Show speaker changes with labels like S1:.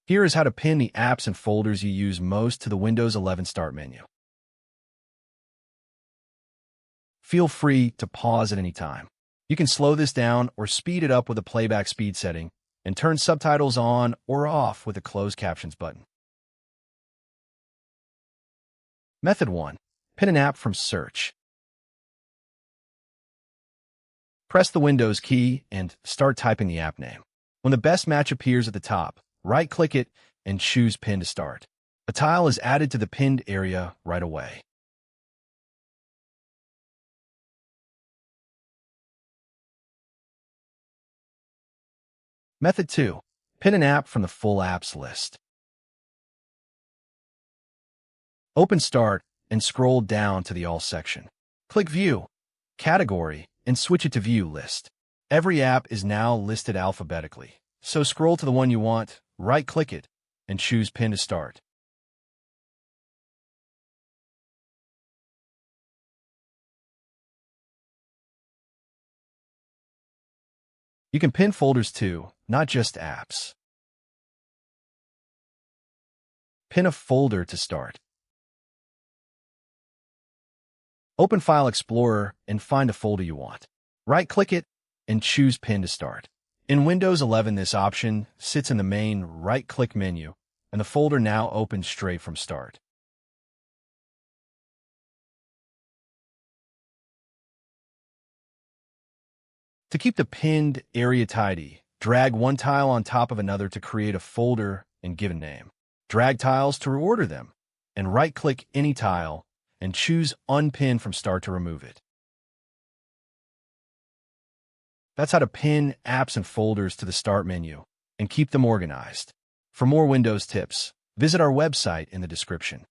S1: Here is how to pin the apps and folders you use most to the Windows 11 Start menu. Feel free to pause at any time. You can slow this down or speed it up with a playback speed setting and turn subtitles on or off with the closed captions button. Method 1. Pin an app from search. Press the Windows key and start typing the app name. When the best match appears at the top, right-click it and choose Pin to start. A tile is added to the pinned area right away. Method 2. Pin an app from the full apps list. Open Start and scroll down to the All section. Click View, Category, and switch it to View List. Every app is now listed alphabetically, so scroll to the one you want, right-click it, and choose Pin to start. You can pin folders too, not just apps. Pin a folder to start. Open File Explorer and find a folder you want. Right-click it and choose Pin to start. In Windows 11, this option sits in the main right-click menu, and the folder now opens straight from Start. To keep the pinned area tidy, drag one tile on top of another to create a folder and give a name. Drag tiles to reorder them, and right-click any tile and choose Unpin from Start to remove it. That's how to pin apps and folders to the Start menu and keep them organized. For more Windows tips, visit our website in the description.